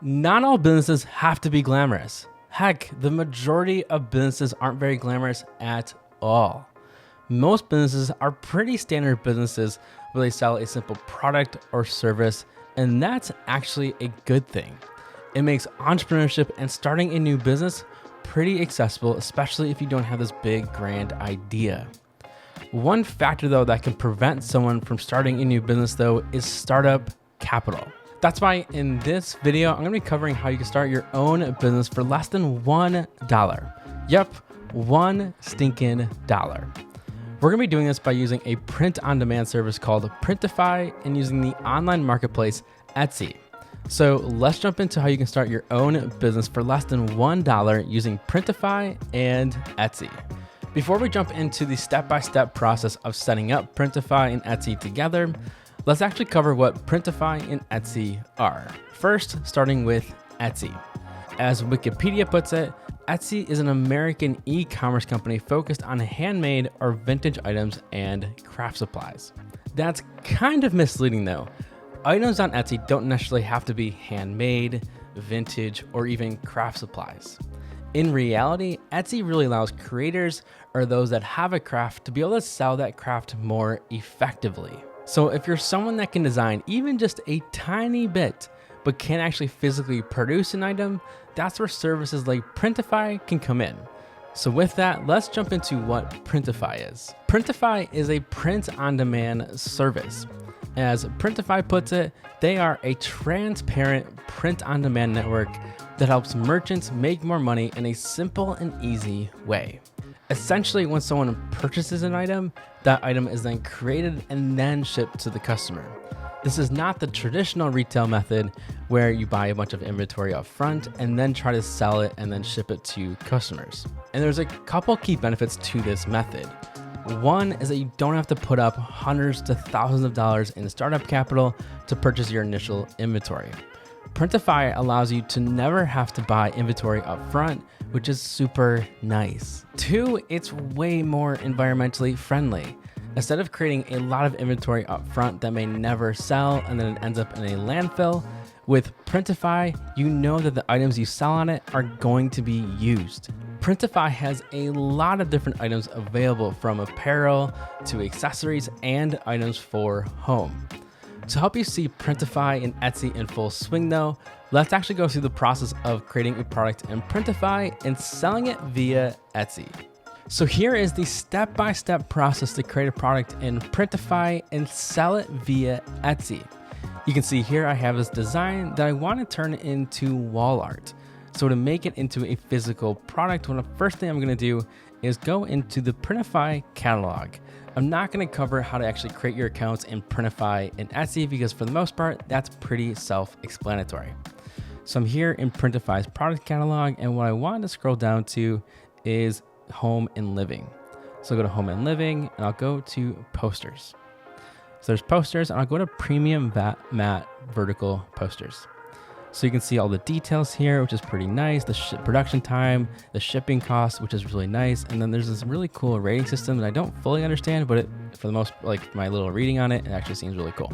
Not all businesses have to be glamorous. Heck, the majority of businesses aren't very glamorous at all. Most businesses are pretty standard businesses where they sell a simple product or service, and that's actually a good thing. It makes entrepreneurship and starting a new business pretty accessible, especially if you don't have this big grand idea. One factor though that can prevent someone from starting a new business though is startup capital. That's why in this video, I'm gonna be covering how you can start your own business for less than $1. Yep, one stinking dollar. We're gonna be doing this by using a print-on-demand service called Printify and using the online marketplace Etsy. So let's jump into how you can start your own business for less than $1 using Printify and Etsy. Before we jump into the step-by-step process of setting up Printify and Etsy together, let's actually cover what Printify and Etsy are. First, starting with Etsy. As Wikipedia puts it, Etsy is an American e-commerce company focused on handmade or vintage items and craft supplies. That's kind of misleading though. Items on Etsy don't necessarily have to be handmade, vintage, or even craft supplies. In reality, Etsy really allows creators or those that have a craft to be able to sell that craft more effectively. So if you're someone that can design even just a tiny bit, but can't actually physically produce an item, that's where services like Printify can come in. So with that, let's jump into what Printify is. Printify is a print-on-demand service. As Printify puts it, they are a transparent print-on-demand network that helps merchants make more money in a simple and easy way. Essentially, when someone purchases an item, that item is then created and then shipped to the customer. This is not the traditional retail method where you buy a bunch of inventory up front and then try to sell it and then ship it to customers. And there's a couple key benefits to this method. One is that you don't have to put up hundreds to thousands of dollars in startup capital to purchase your initial inventory. Printify allows you to never have to buy inventory up front, which is super nice. Two, it's way more environmentally friendly. Instead of creating a lot of inventory up front that may never sell and then it ends up in a landfill, with Printify, you know that the items you sell on it are going to be used. Printify has a lot of different items available, from apparel to accessories and items for home. To help you see Printify and Etsy in full swing though, let's actually go through the process of creating a product in Printify and selling it via Etsy. So here is the step-by-step process to create a product in Printify and sell it via Etsy. You can see here I have this design that I want to turn into wall art. So to make it into a physical product, the first thing I'm going to do is go into the Printify catalog. I'm not going to cover how to actually create your accounts in Printify and Etsy because for the most part, that's pretty self-explanatory. So I'm here in Printify's product catalog, and what I want to scroll down to is home and living. So I'll go to home and living and I'll go to posters. So there's posters, and I'll go to premium matte vertical posters. So you can see all the details here, which is pretty nice. The production time, the shipping cost, which is really nice. And then there's this really cool rating system that I don't fully understand, but for the most, like my little reading on it, it actually seems really cool.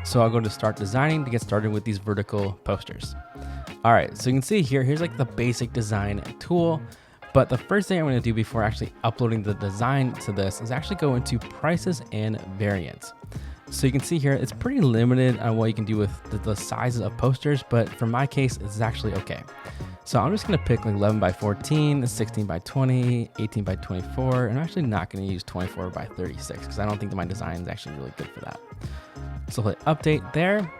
So I'll go to start designing to get started with these vertical posters. All right, so you can see here, here's like the basic design tool. But the first thing I'm going to do before actually uploading the design to this is actually go into prices and variants. So you can see here, it's pretty limited on what you can do with the sizes of posters, but for my case, it's actually okay. So I'm just going to pick like 11 by 14, 16 by 20, 18 by 24, and I'm actually not going to use 24 by 36 because I don't think that my design is actually really good for that. So hit update there.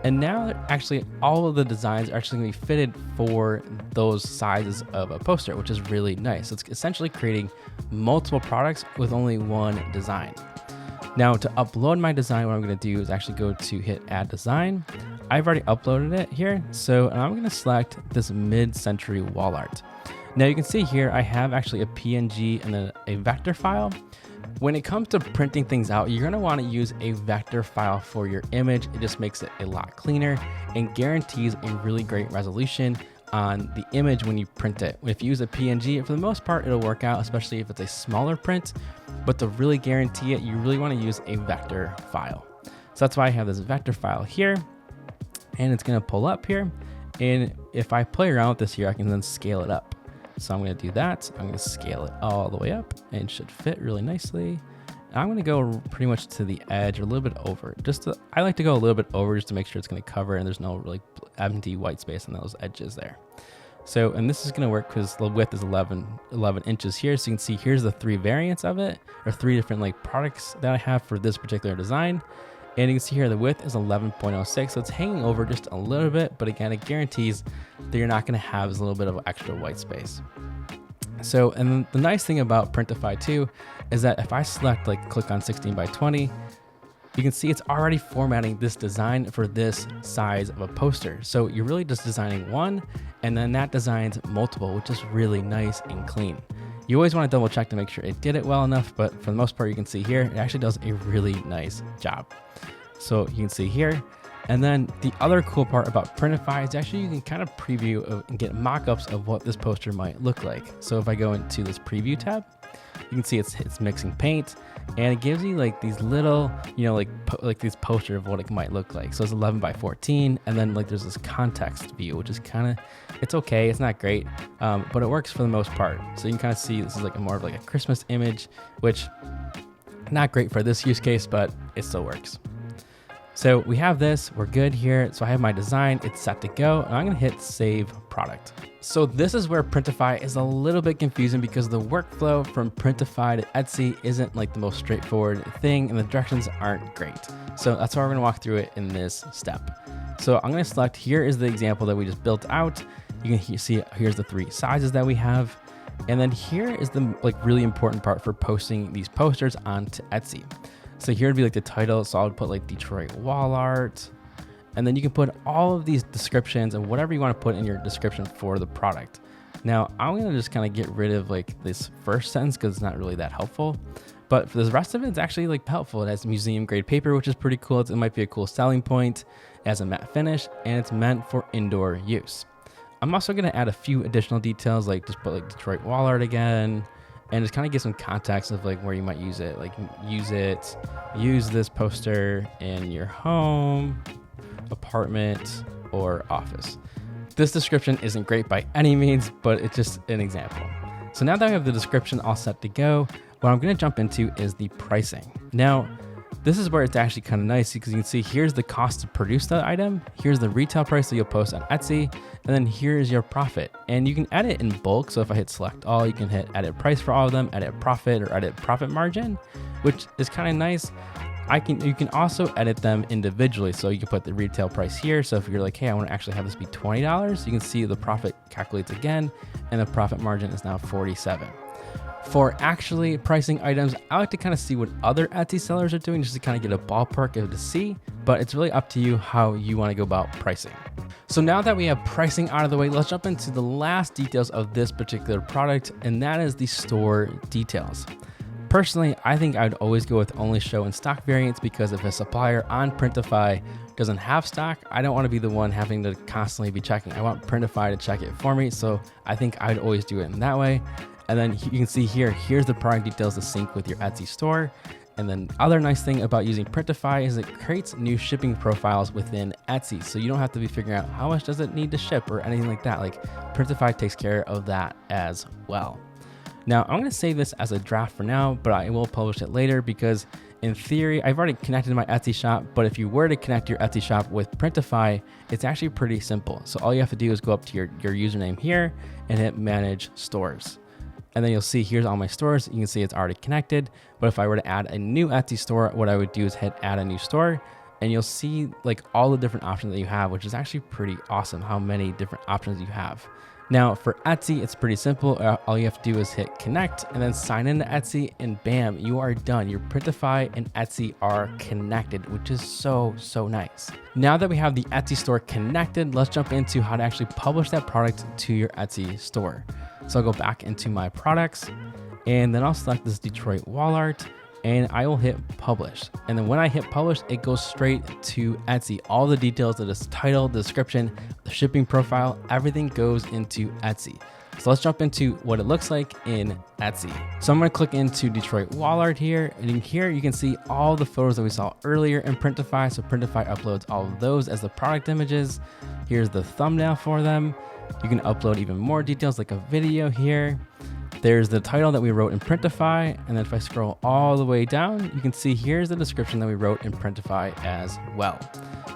And now actually all of the designs are actually going to be fitted for those sizes of a poster, which is really nice. So it's essentially creating multiple products with only one design. Now to upload my design, what I'm going to do is actually go to hit add design. I've already uploaded it here. So I'm going to select this mid-century wall art. Now you can see here, I have actually a PNG and then a vector file. When it comes to printing things out, you're gonna wanna use a vector file for your image. It just makes it a lot cleaner and guarantees a really great resolution on the image when you print it. If you use a PNG, for the most part, it'll work out, especially if it's a smaller print. But to really guarantee it, you really wanna use a vector file. So that's why I have this vector file here, and it's gonna pull up here. And if I play around with this here, I can then scale it up. So I'm going to do that. I'm going to scale it all the way up and it should fit really nicely. And I'm going to go pretty much to the edge or a little bit over. I like to go a little bit over just to make sure it's going to cover and there's no really empty white space on those edges there. So, and this is going to work because the width is 11 inches here. So you can see here's the 3 variants of it, or 3 different like products that I have for this particular design. And you can see here the width is 11.06, so it's hanging over just a little bit, but again, it guarantees that you're not gonna have this little bit of extra white space. So, and the nice thing about Printify too, is that if I select like click on 16 by 20, you can see it's already formatting this design for this size of a poster. So you're really just designing one, and then that designs multiple, which is really nice and clean. You always want to double check to make sure it did it well enough, but for the most part, you can see here, it actually does a really nice job. So you can see here. And then the other cool part about Printify is actually you can kind of preview and get mock-ups of what this poster might look like. So if I go into this preview tab, you can see it's mixing paint, and it gives you like these little, like these poster of what it might look like. So it's 11 by 14, and then like there's this context view, which is kind of, it's okay, it's not great, but it works for the most part. So you can kind of see this is like more of like a Christmas image, which not great for this use case, but it still works. So we have this, we're good here. So I have my design, it's set to go, and I'm gonna hit save product. So this is where Printify is a little bit confusing because the workflow from Printify to Etsy isn't like the most straightforward thing, and the directions aren't great. So that's why we're gonna walk through it in this step. So I'm gonna select, here is the example that we just built out. You can see here's the 3 sizes that we have. And then here is the like really important part for posting these posters onto Etsy. So here would be like the title. So I would put like Detroit wall art, and then you can put all of these descriptions and whatever you want to put in your description for the product. Now I'm going to just kind of get rid of like this first sentence because it's not really that helpful, but for the rest of it, it's actually like helpful. It has museum grade paper, which is pretty cool. It might be a cool selling point. It has a matte finish, and it's meant for indoor use. I'm also going to add a few additional details, like just put like Detroit wall art again, and just kind of give some context of like where you might use it. Like use this poster in your home, apartment, or office. This description isn't great by any means, but it's just an example. So now that I have the description all set to go, what I'm going to jump into is the pricing. Now, this is where it's actually kind of nice because you can see here's the cost to produce that item, here's the retail price that you'll post on Etsy, and then here's your profit. And you can edit in bulk. So if I hit select all, you can hit edit price for all of them, edit profit, or edit profit margin, which is kind of nice. You can also edit them individually. So you can put the retail price here. So if you're like, hey, I want to actually have this be $20, you can see the profit calculates again, and the profit margin is now 47. For actually pricing items, I like to kind of see what other Etsy sellers are doing just to kind of get a ballpark of to see, but it's really up to you how you want to go about pricing. So now that we have pricing out of the way, let's jump into the last details of this particular product, and that is the store details. Personally, I think I'd always go with only show in stock variants because if a supplier on Printify doesn't have stock, I don't want to be the one having to constantly be checking. I want Printify to check it for me, so I think I'd always do it in that way. And then you can see here's the product details to sync with your Etsy store. And then other nice thing about using Printify is it creates new shipping profiles within Etsy. So you don't have to be figuring out how much does it need to ship or anything like that. Like Printify takes care of that as well. Now I'm going to save this as a draft for now, but I will publish it later because in theory, I've already connected my Etsy shop, but if you were to connect your Etsy shop with Printify, it's actually pretty simple. So all you have to do is go up to your username here and hit manage stores. And then you'll see here's all my stores. You can see it's already connected. But if I were to add a new Etsy store, what I would do is hit add a new store, and you'll see like all the different options that you have, which is actually pretty awesome how many different options you have. Now for Etsy, it's pretty simple. All you have to do is hit connect and then sign into Etsy, and bam, you are done. Your Printify and Etsy are connected, which is so nice. Now that we have the Etsy store connected, let's jump into how to actually publish that product to your Etsy store. So I'll go back into my products, and then I'll select this Detroit wall art, and I will hit publish. And then when I hit publish, it goes straight to Etsy. All the details of this title, the description, the shipping profile, everything goes into Etsy. So let's jump into what it looks like in Etsy. So I'm gonna click into Detroit wall art here, and in here you can see all the photos that we saw earlier in Printify. So Printify uploads all of those as the product images. Here's the thumbnail for them. You can upload even more details like a video here. There's the title that we wrote in Printify, and then if I scroll all the way down, you can see here's the description that we wrote in Printify as well.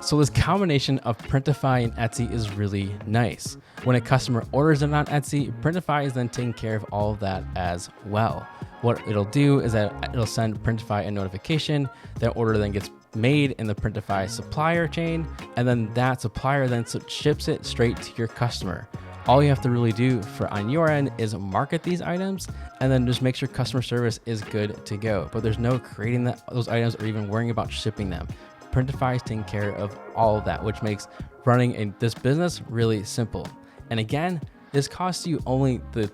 So this combination of Printify and Etsy is really nice. When a customer orders it on Etsy, Printify is then taking care of all of that as well. What it'll do is that it'll send Printify a notification. That order then gets made in the Printify supplier chain, and then that supplier then ships it straight to your customer. All you have to really do on your end is market these items and then just make sure customer service is good to go. But there's no creating those items or even worrying about shipping them. Printify is taking care of all of that, which makes running this business really simple. And again, this costs you only the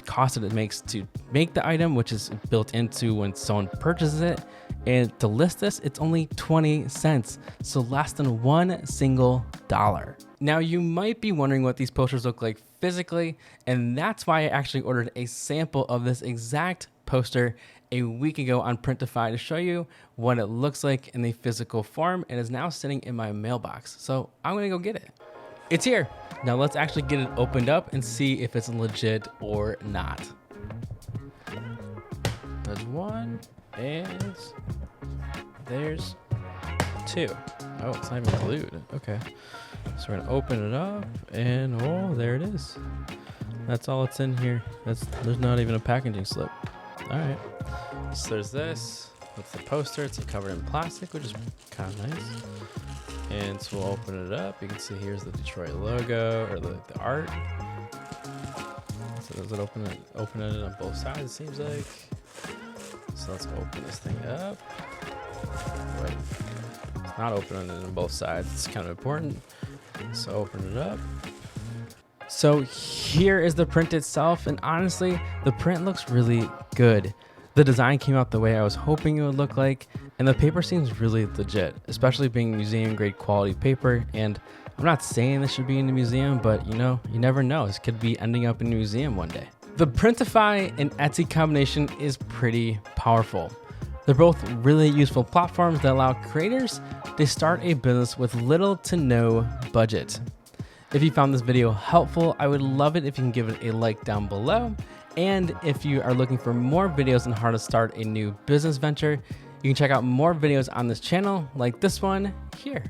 cost that it makes to make the item, which is built into when someone purchases it. And to list this, it's only 20 cents. So less than $1 single. Now you might be wondering what these posters look like physically, and that's why I actually ordered a sample of this exact poster a week ago on Printify to show you what it looks like in the physical form. It is now sitting in my mailbox. So I'm gonna go get it. It's here. Now let's actually get it opened up and see if it's legit or not. There's one, and there's two. Oh, it's not even glued. Okay. So we're gonna open it up, and oh, there it is. That's all it's in here. There's not even a packaging slip. All right. So there's this. That's the poster. It's covered in plastic, which is kind of nice. And so we'll open it up. You can see here's the Detroit logo, or the art. So does it open it on both sides, it seems like. So let's open this thing up. Wait, it's not opening it on both sides. It's kind of important. So open it up. So here is the print itself, and honestly, the print looks really good. The design came out the way I was hoping it would look like, and the paper seems really legit, especially being museum grade quality paper. And I'm not saying this should be in the museum, but you never know. This could be ending up in a museum one day. The Printify and Etsy combination is pretty powerful. They're both really useful platforms that allow creators to start a business with little to no budget. If you found this video helpful, I would love it if you can give it a like down below. And if you are looking for more videos on how to start a new business venture, you can check out more videos on this channel like this one here.